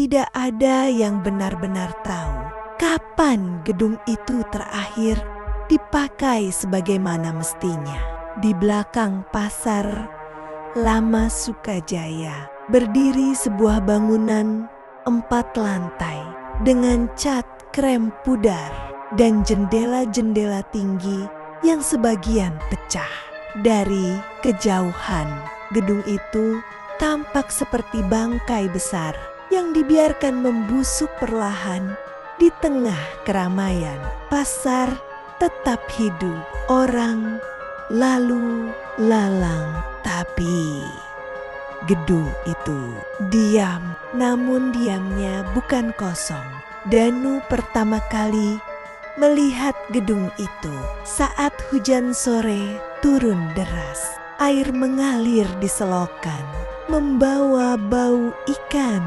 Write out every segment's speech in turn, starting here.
tidak ada yang benar-benar tahu kapan gedung itu terakhir dipakai sebagaimana mestinya. Di belakang pasar Lama Sukajaya berdiri sebuah bangunan 4 lantai dengan cat krem pudar dan jendela-jendela tinggi yang sebagian pecah. Dari kejauhan, gedung itu tampak seperti bangkai besar yang dibiarkan membusuk perlahan di tengah keramaian. Pasar tetap hidup, orang lalu lalang, tapi gedung itu diam. Namun diamnya bukan kosong. Danu pertama kali melihat gedung itu saat hujan sore turun deras. Air mengalir di selokan, membawa bau ikan,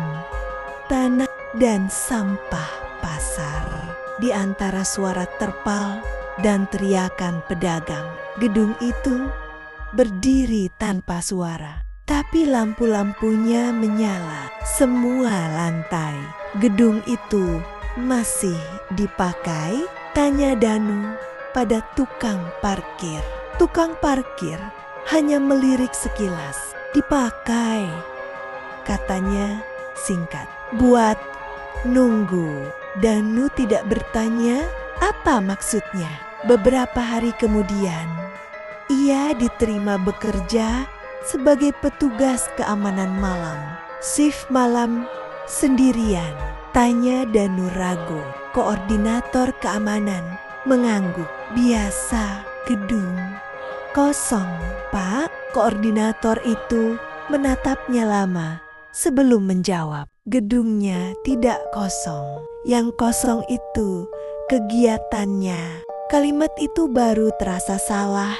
tanah, dan sampah pasar. Di antara suara terpal dan teriakan pedagang, gedung itu berdiri tanpa suara. Tapi lampu-lampunya menyala semua lantai. Gedung itu masih dipakai? Tanya Danu pada tukang parkir. Tukang parkir hanya melirik sekilas. Dipakai, katanya singkat. Buat nunggu. Danu tidak bertanya apa maksudnya. Beberapa hari kemudian, ia diterima bekerja sebagai petugas keamanan malam. Shift malam sendirian. Tanya Danu ragu. Koordinator keamanan mengangguk. Biasa, gedung kosong, Pak. Koordinator itu menatapnya lama sebelum menjawab. Gedungnya tidak kosong. Yang kosong itu kegiatannya. Kalimat itu baru terasa salah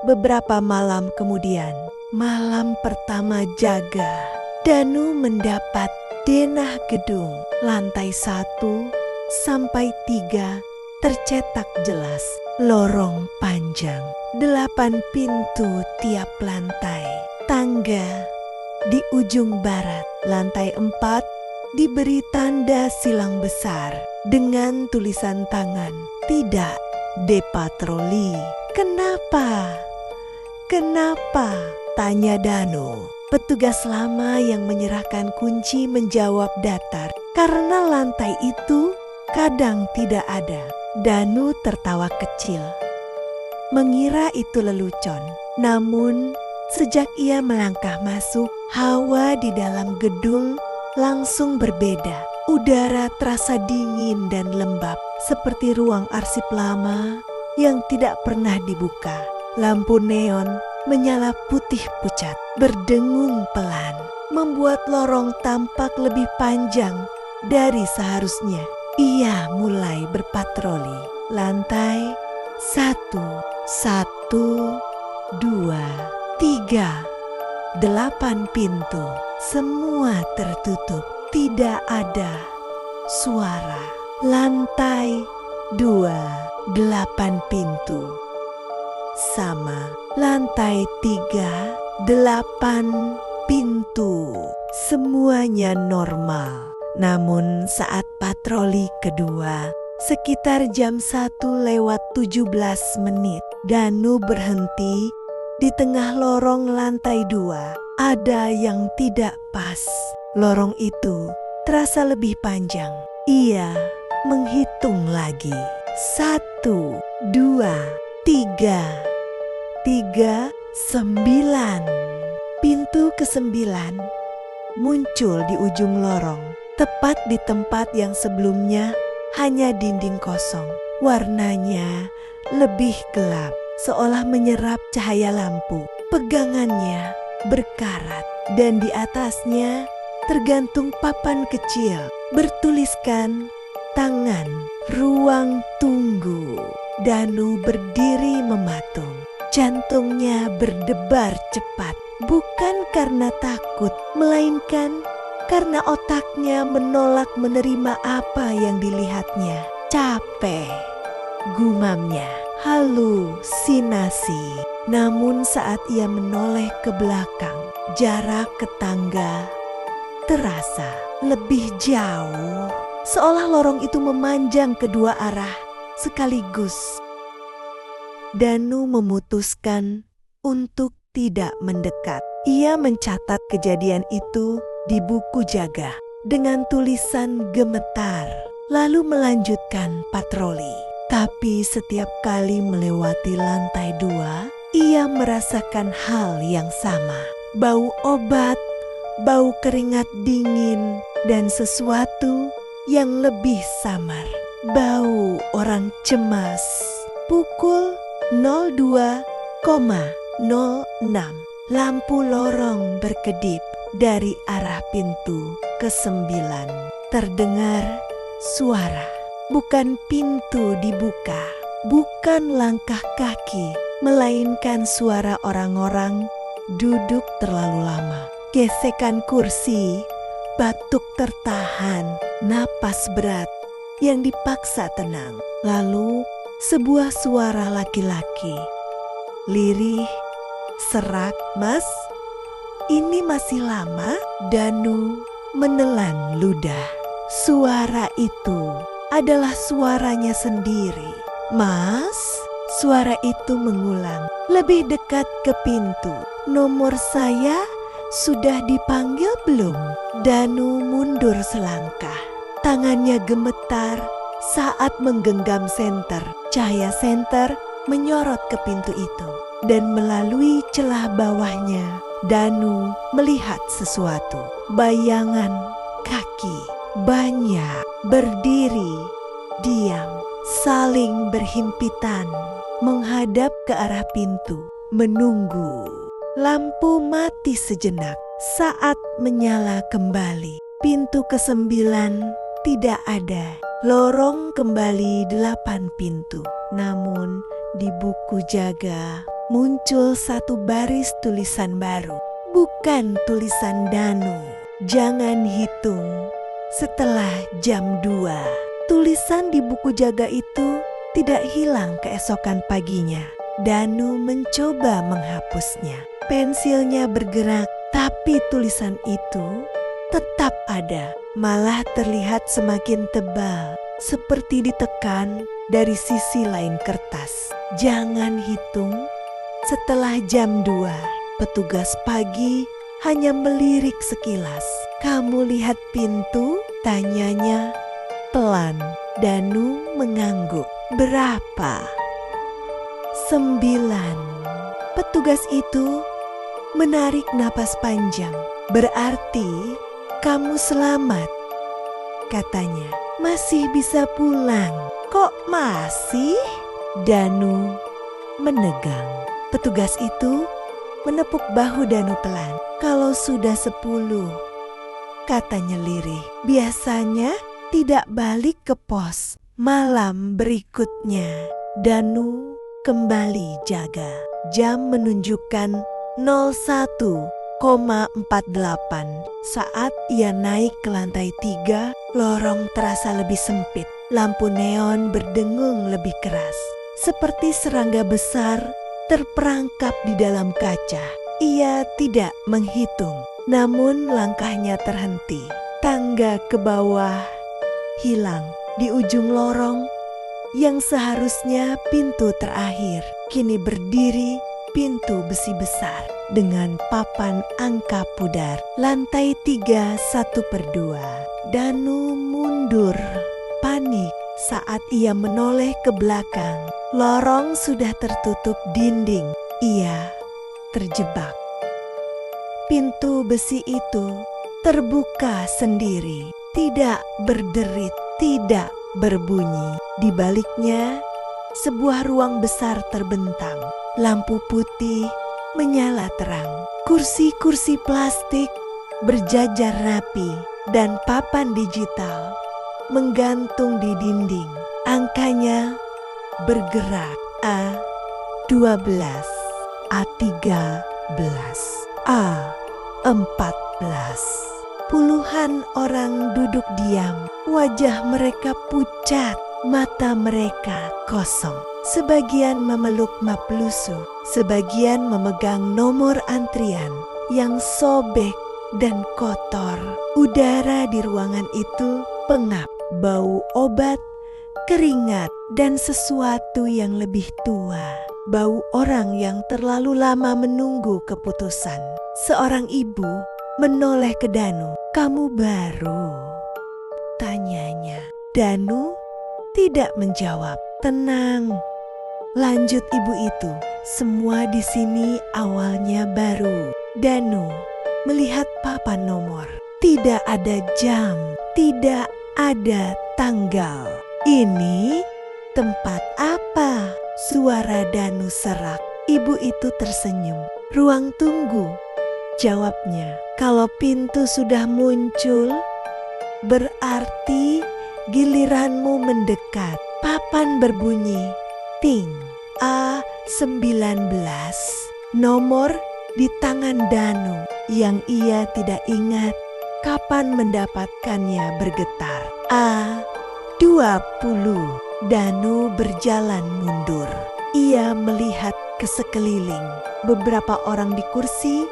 beberapa malam kemudian. Malam pertama jaga, Danu mendapat denah gedung lantai 1 sampai 3 tercetak jelas. Lorong panjang, 8 pintu tiap lantai. Tangga di ujung barat. Lantai 4 diberi tanda silang besar dengan tulisan tangan, tidak depatroli. Kenapa? Kenapa? Tanya Danu. Petugas lama yang menyerahkan kunci menjawab datar. Karena lantai itu kadang tidak ada. Danu tertawa kecil, mengira itu lelucon. Namun sejak ia melangkah masuk, hawa di dalam gedung langsung berbeda. Udara terasa dingin dan lembab, seperti ruang arsip lama yang tidak pernah dibuka. Lampu neon menyala putih pucat, berdengung pelan, membuat lorong tampak lebih panjang dari seharusnya. Ia mulai berpatroli. Lantai 1, 2, 3, 8 pintu. Semua tertutup, tidak ada suara. Lantai 2, 8 pintu. Sama. Lantai 3, 8 pintu. Semuanya normal. Namun saat patroli kedua, sekitar jam 1:17, Danu berhenti di tengah lorong lantai 2. Ada yang tidak pas. Lorong itu terasa lebih panjang. Ia menghitung lagi. 1, 2, 3, 9. Pintu ke-9 muncul di ujung lorong. Tepat di tempat yang sebelumnya hanya dinding kosong. Warnanya lebih gelap, seolah menyerap cahaya lampu. Pegangannya berkarat dan di atasnya tergantung papan kecil bertuliskan tangan ruang tunggu. Danu berdiri mematung. Jantungnya berdebar cepat, bukan karena takut, melainkan karena otaknya menolak menerima apa yang dilihatnya. Capek, gumamnya, halusinasi. Namun saat ia menoleh ke belakang, jarak ke tangga terasa lebih jauh, seolah lorong itu memanjang kedua arah sekaligus. Danu memutuskan untuk tidak mendekat. Ia mencatat kejadian itu di buku jaga dengan tulisan gemetar, lalu melanjutkan patroli. Tapi setiap kali melewati lantai 2, ia merasakan hal yang sama. Bau obat, bau keringat dingin, dan sesuatu yang lebih samar. Bau orang cemas. Pukul 02,06. Lampu lorong berkedip dari arah pintu ke-9. Terdengar suara. Bukan pintu dibuka, bukan langkah kaki, melainkan suara orang-orang duduk terlalu lama. Gesekan kursi, batuk tertahan, napas berat yang dipaksa tenang. Lalu sebuah suara laki-laki. Lirih, serak, "Mas, ini masih lama?" Danu menelan ludah. Suara itu adalah suaranya sendiri. "Mas?" Suara itu mengulang, lebih dekat ke pintu. "Nomor saya sudah dipanggil belum?" Danu mundur selangkah. Tangannya gemetar saat menggenggam senter. Cahaya senter menyorot ke pintu itu. Dan melalui celah bawahnya, Danu melihat sesuatu. Bayangan kaki banyak berdiri, diam, saling berhimpitan, menghadap ke arah pintu, menunggu. Lampu mati sejenak saat menyala kembali. Pintu ke-9 tidak ada. Lorong kembali 8 pintu. Namun di buku jaga muncul satu baris tulisan baru. Bukan tulisan Danu. "Jangan hitung setelah jam 2. Tulisan di buku jaga itu tidak hilang keesokan paginya. Danu mencoba menghapusnya. Pensilnya bergerak, tapi tulisan itu tetap ada. Malah terlihat semakin tebal, seperti ditekan dari sisi lain kertas. "Jangan hitung setelah jam 2. Petugas pagi hanya melirik sekilas. "Kamu lihat pintu?" tanyanya pelan. Danu mengangguk. "Berapa?" 9. Petugas itu menarik napas panjang. "Berarti kamu selamat," katanya. "Masih bisa pulang." "Kok masih?" Danu menegang. Petugas itu menepuk bahu Danu pelan. "Kalau sudah 10, katanya lirih, "biasanya tidak balik ke pos malam berikutnya." Danu kembali jaga. Jam menunjukkan 01,48. Saat ia naik ke lantai 3, lorong terasa lebih sempit. Lampu neon berdengung lebih keras, seperti serangga besar terperangkap di dalam kaca. Ia tidak menghitung, namun langkahnya terhenti. Tangga ke bawah hilang. Di ujung lorong yang seharusnya pintu terakhir, kini berdiri pintu besi besar dengan papan angka pudar. Lantai 3, 1/2. Danu mundur panik saat ia menoleh ke belakang. Lorong sudah tertutup dinding. Ia terjebak. Pintu besi itu terbuka sendiri, tidak berderit, tidak berbunyi. Di baliknya, sebuah ruang besar terbentang. Lampu putih menyala terang. Kursi-kursi plastik berjajar rapi dan papan digital menggantung di dinding. Angkanya bergerak. A12, A13, A14. Puluhan orang duduk diam. Wajah mereka pucat, mata mereka kosong. Sebagian memeluk maplusu, sebagian memegang nomor antrian yang sobek dan kotor. Udara di ruangan itu pengap, bau obat, keringat, dan sesuatu yang lebih tua. Bau orang yang terlalu lama menunggu keputusan. Seorang ibu menoleh ke Danu. "Kamu baru?" tanyanya. Danu tidak menjawab. "Tenang," lanjut ibu itu. "Semua di sini awalnya baru." Danu melihat papan nomor. Tidak ada jam, tidak ada tanggal. "Ini tempat apa?" suara Danu serak. Ibu itu tersenyum. "Ruang tunggu," jawabnya. "Kalau pintu sudah muncul, berarti giliranmu mendekat." Papan berbunyi, ting. A19. Nomor di tangan Danu yang ia tidak ingat kapan mendapatkannya bergetar. A20. Danu berjalan mundur. Ia melihat ke sekeliling. Beberapa orang di kursi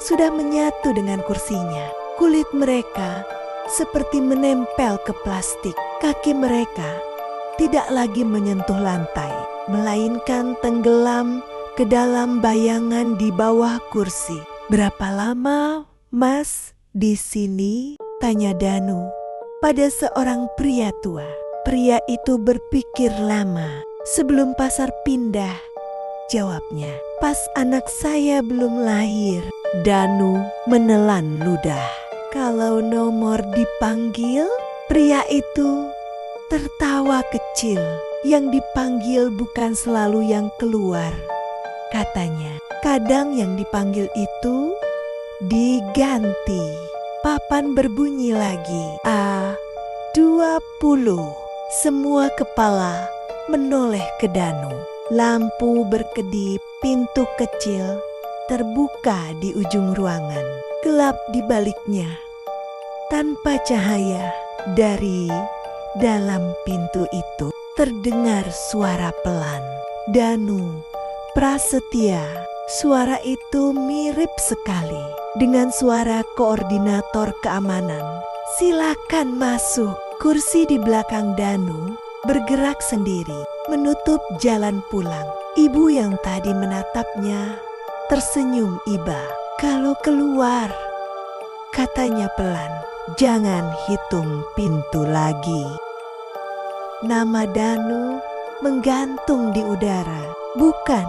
sudah menyatu dengan kursinya. Kulit mereka seperti menempel ke plastik. Kaki mereka tidak lagi menyentuh lantai, melainkan tenggelam ke dalam bayangan di bawah kursi. "Berapa lama, Mas, di sini?" tanya Danu pada seorang pria tua. Pria itu berpikir lama. "Sebelum pasar pindah," jawabnya. "Pas anak saya belum lahir." Danu menelan ludah. "Kalau nomor dipanggil?" Pria itu tertawa kecil. "Yang dipanggil bukan selalu yang keluar," katanya. "Kadang yang dipanggil itu diganti." Papan berbunyi lagi. A20. Semua kepala menoleh ke Danu. Lampu berkedip, pintu kecil terbuka di ujung ruangan. Gelap di baliknya. Tanpa cahaya, dari dalam pintu itu terdengar suara pelan. "Danu Prasetya." Suara itu mirip sekali dengan suara koordinator keamanan. "Silakan masuk." Kursi di belakang Danu bergerak sendiri, menutup jalan pulang. Ibu yang tadi menatapnya tersenyum iba. "Kalau keluar," katanya pelan, "jangan hitung pintu lagi." Nama Danu menggantung di udara, bukan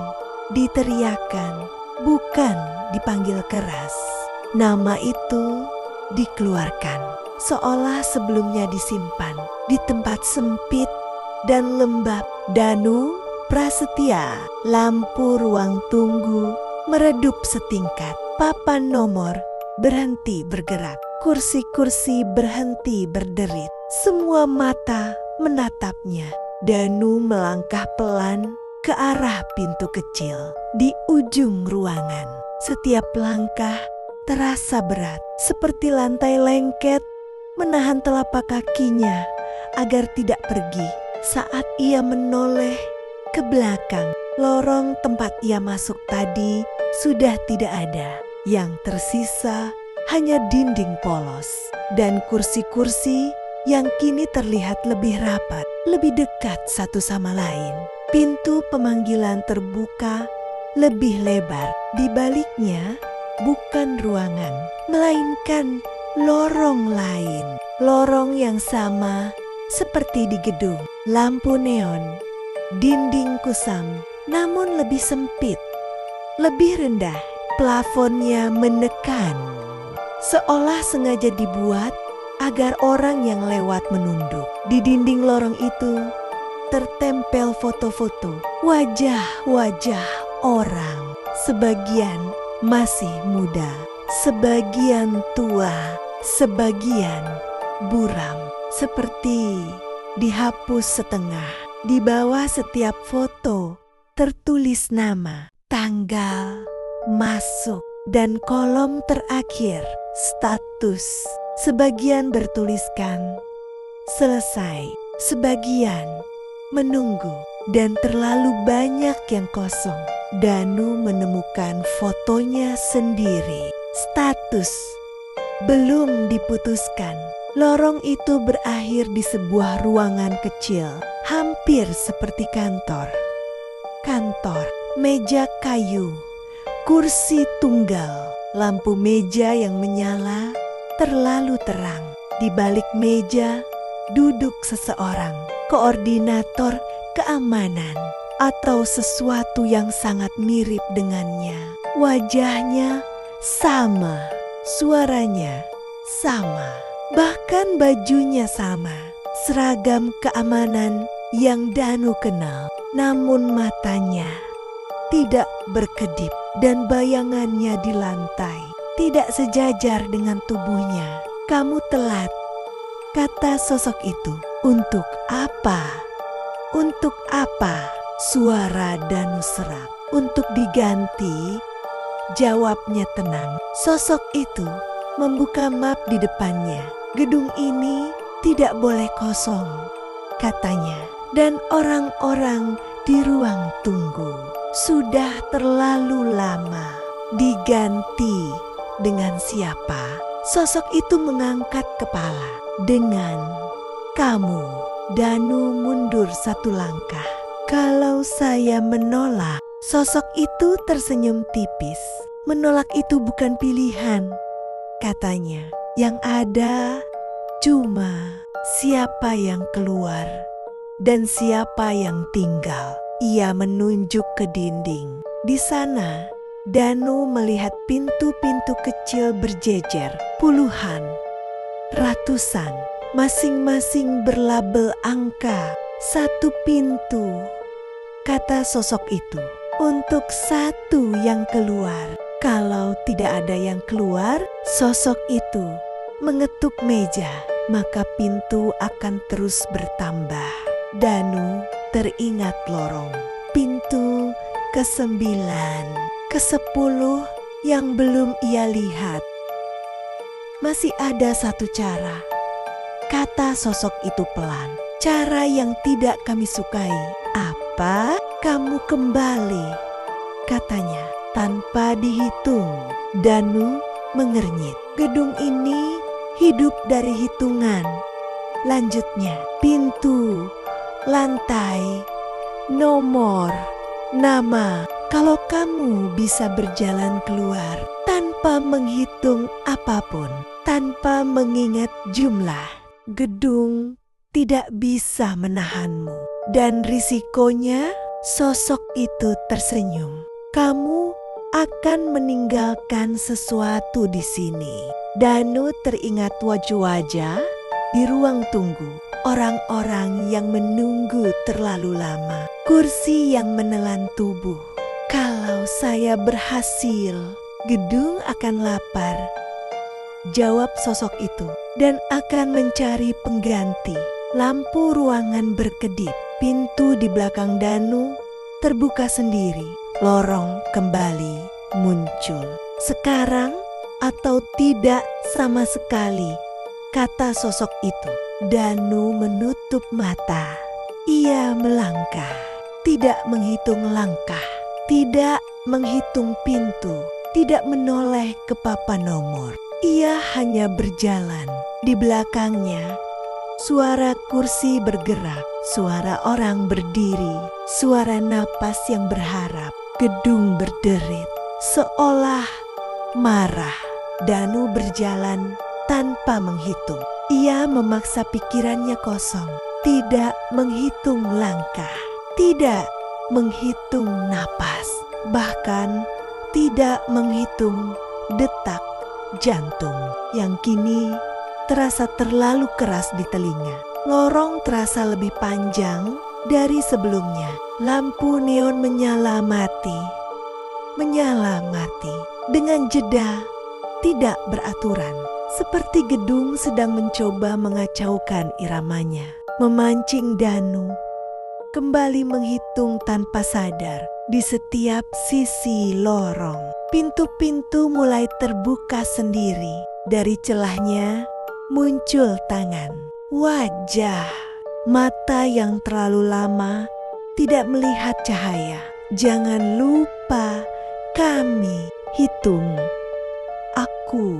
diteriakan, bukan dipanggil keras. Nama itu dikeluarkan, seolah sebelumnya disimpan di tempat sempit dan lembab. Danu Prasetya. Lampu ruang tunggu meredup setingkat. Papan nomor berhenti bergerak. Kursi-kursi berhenti berderit. Semua mata menatapnya. Danu melangkah pelan ke arah pintu kecil di ujung ruangan. Setiap langkah terasa berat, seperti lantai lengket menahan telapak kakinya agar tidak pergi. Saat ia menoleh ke belakang, lorong tempat ia masuk tadi sudah tidak ada. Yang tersisa hanya dinding polos dan kursi-kursi yang kini terlihat lebih rapat, lebih dekat satu sama lain. Pintu pemanggilan terbuka lebih lebar. Di baliknya bukan ruangan, melainkan lorong lain. Lorong yang sama seperti di gedung. Lampu neon, dinding kusam, namun lebih sempit, lebih rendah. Plafonnya menekan, seolah sengaja dibuat agar orang yang lewat menunduk. Di dinding lorong itu tertempel foto-foto, wajah-wajah orang. Sebagian masih muda, sebagian tua, sebagian buram, seperti dihapus setengah. Di bawah setiap foto tertulis nama, tanggal, masuk, dan kolom terakhir status. Sebagian bertuliskan selesai, sebagian menunggu, dan terlalu banyak yang kosong. Danu menemukan fotonya sendiri. Status belum diputuskan. Lorong itu berakhir di sebuah ruangan kecil, hampir seperti kantor. Kantor, meja kayu, kursi tunggal, lampu meja yang menyala terlalu terang. Di balik meja duduk seseorang, koordinator keamanan atau sesuatu yang sangat mirip dengannya. Wajahnya sama, suaranya sama, bahkan bajunya sama. Seragam keamanan yang Danu kenal, namun matanya tidak berkedip dan bayangannya di lantai tidak sejajar dengan tubuhnya. "Kamu telat," kata sosok itu. "Untuk apa? Untuk apa?" Suara Danu serak. "Untuk diganti," jawabnya tenang. Sosok itu membuka map di depannya. "Gedung ini tidak boleh kosong," katanya. "Dan orang-orang di ruang tunggu sudah terlalu lama." "Diganti dengan siapa?" Sosok itu mengangkat kepala. "Dengan kamu." Danu mundur satu langkah. "Kalau saya menolak?" Sosok itu tersenyum tipis. "Menolak itu bukan pilihan," katanya. "Yang ada cuma siapa yang keluar dan siapa yang tinggal." Ia menunjuk ke dinding. Di sana, Danu melihat pintu-pintu kecil berjejer, puluhan, ratusan, masing-masing berlabel angka. "Satu pintu," kata sosok itu, "untuk satu yang keluar." Kalau tidak ada yang keluar, sosok itu mengetuk meja, maka pintu akan terus bertambah. Danu teringat lorong, pintu ke-9, ke-10 yang belum ia lihat. "Masih ada satu cara," kata sosok itu pelan. "Cara yang tidak kami sukai." "Apa?" "Kamu kembali," katanya tanpa dihitung. Danu mengernyit. "Gedung ini hidup dari hitungan," lanjutnya. "Pintu, lantai, nomor, nama. Kalau kamu bisa berjalan keluar tanpa menghitung apapun, tanpa mengingat jumlah, gedung tidak bisa menahanmu. Dan risikonya," sosok itu tersenyum, "kamu akan meninggalkan sesuatu di sini." Danu teringat wajah-wajah di ruang tunggu, orang-orang yang menunggu terlalu lama, kursi yang menelan tubuh. "Kalau saya berhasil, gedung akan lapar," jawab sosok itu, "dan akan mencari pengganti." Lampu ruangan berkedip, pintu di belakang Danu terbuka sendiri, lorong kembali muncul. "Sekarang atau tidak sama sekali," kata sosok itu. Danu menutup mata. Ia melangkah, tidak menghitung langkah, tidak menghitung pintu, tidak menoleh ke papan nomor. Ia hanya berjalan. Di belakangnya, suara kursi bergerak, suara orang berdiri, suara napas yang berharap. Gedung berderit, seolah marah. Danu berjalan tanpa menghitung. Ia memaksa pikirannya kosong, tidak menghitung langkah, tidak menghitung napas, bahkan tidak menghitung detak jantung yang kini terasa terlalu keras di telinga. Lorong terasa lebih panjang dari sebelumnya. Lampu neon menyala mati dengan jeda tidak beraturan, seperti gedung sedang mencoba mengacaukan iramanya, memancing Danu kembali menghitung tanpa sadar. Di setiap sisi lorong, pintu-pintu mulai terbuka sendiri. Dari celahnya muncul tangan, wajah, mata yang terlalu lama tidak melihat cahaya. "Jangan lupa kami hitung. Aku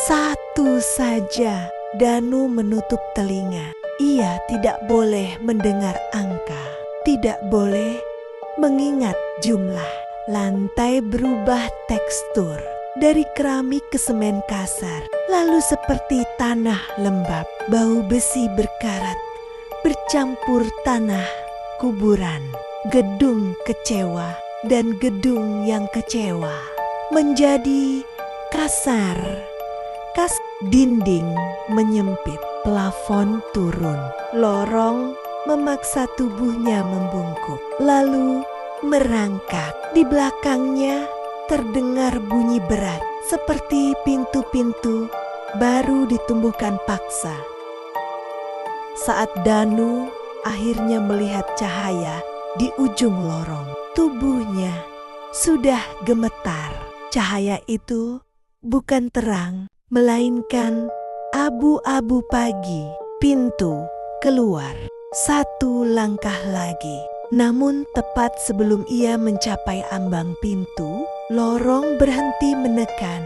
1, Tentu saja Danu menutup telinga. Ia tidak boleh mendengar angka, tidak boleh mengingat jumlah. Lantai berubah tekstur dari keramik ke semen kasar, lalu seperti tanah lembab. Bau besi berkarat bercampur tanah kuburan. Gedung kecewa dan gedung yang kecewa menjadi kasar. Dinding menyempit, plafon turun, lorong memaksa tubuhnya membungkuk, lalu merangkak. Di belakangnya terdengar bunyi berat, seperti pintu-pintu baru ditumbuhkan paksa. Saat Danu akhirnya melihat cahaya di ujung lorong, tubuhnya sudah gemetar. Cahaya itu bukan terang, melainkan abu-abu pagi. Pintu keluar. Satu langkah lagi. Namun tepat sebelum ia mencapai ambang pintu, lorong berhenti menekan.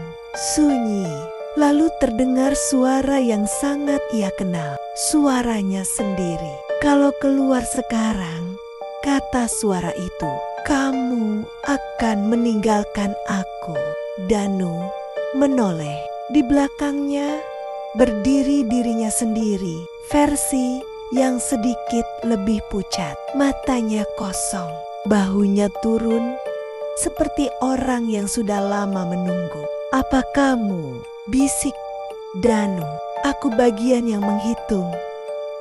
Sunyi. Lalu terdengar suara yang sangat ia kenal. Suaranya sendiri. Kalau keluar sekarang, kata suara itu, kamu akan meninggalkan aku. Danu menoleh. Di belakangnya berdiri dirinya sendiri, versi yang sedikit lebih pucat. Matanya kosong, bahunya turun seperti orang yang sudah lama menunggu. Apa kamu? Bisik Danu. Aku bagian yang menghitung.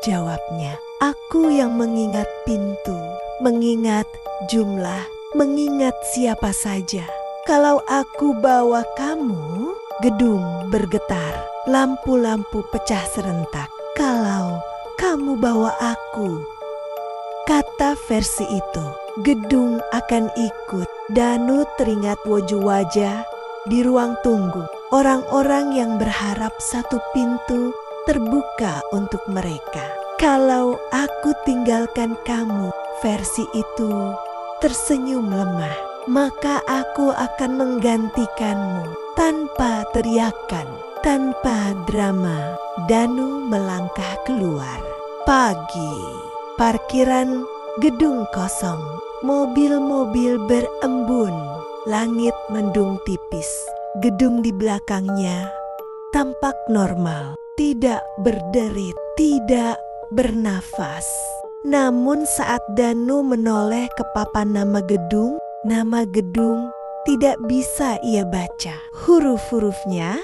Jawabnya, aku yang mengingat pintu, mengingat jumlah, mengingat siapa saja. Kalau aku bawa kamu, gedung bergetar, lampu-lampu pecah serentak. Kalau kamu bawa aku, kata versi itu, gedung akan ikut. Danu teringat wajah-wajah di ruang tunggu. Orang-orang yang berharap satu pintu terbuka untuk mereka. Kalau aku tinggalkan kamu, versi itu tersenyum lemah. Maka aku akan menggantikanmu tanpa teriakan, tanpa drama. Danu melangkah keluar. Pagi, parkiran gedung kosong, mobil-mobil berembun, langit mendung tipis. Gedung di belakangnya tampak normal, tidak berderit, tidak bernafas. Namun saat Danu menoleh ke papan nama gedung tidak bisa ia baca. Huruf-hurufnya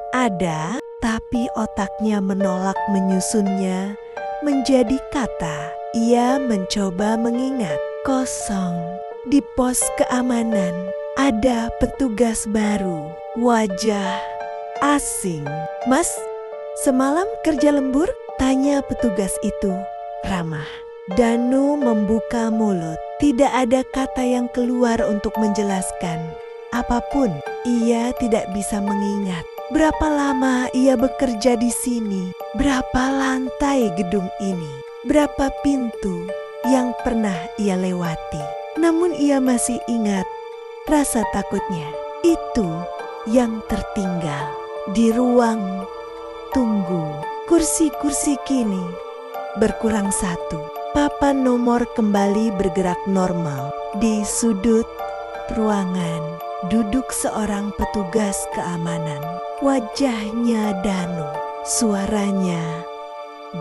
ada, tapi otaknya menolak menyusunnya menjadi kata. Ia mencoba mengingat. Kosong. Di pos keamanan ada petugas baru. Wajah asing. Mas, semalam kerja lembur? Tanya petugas itu ramah. Danu membuka mulut. Tidak ada kata yang keluar untuk menjelaskan apapun. Ia tidak bisa mengingat berapa lama ia bekerja di sini, berapa lantai gedung ini, berapa pintu yang pernah ia lewati. Namun ia masih ingat rasa takutnya. Itu yang tertinggal di ruang tunggu. Kursi-kursi kini berkurang satu. Papan nomor kembali bergerak normal. Di sudut ruangan duduk seorang petugas keamanan. Wajahnya Danu, suaranya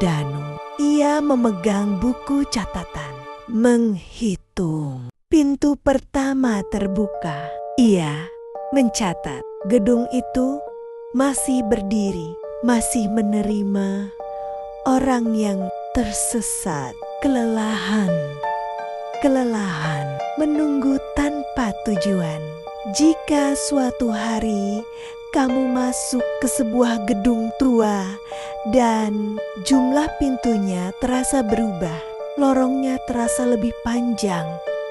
Danu. Ia memegang buku catatan, menghitung. Pintu pertama terbuka. Ia mencatat. Gedung itu masih berdiri, masih menerima orang yang tersesat. Kelelahan menunggu tanpa tujuan. Jika suatu hari kamu masuk ke sebuah gedung tua dan jumlah pintunya terasa berubah, lorongnya terasa lebih panjang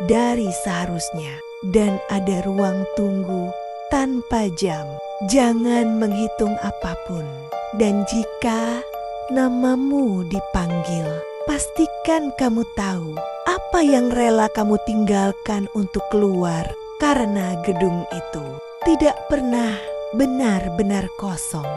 dari seharusnya, dan ada ruang tunggu tanpa jam, jangan menghitung apapun. Dan jika namamu dipanggil, pastikan kamu tahu apa yang rela kamu tinggalkan untuk keluar, karena gedung itu tidak pernah benar-benar kosong.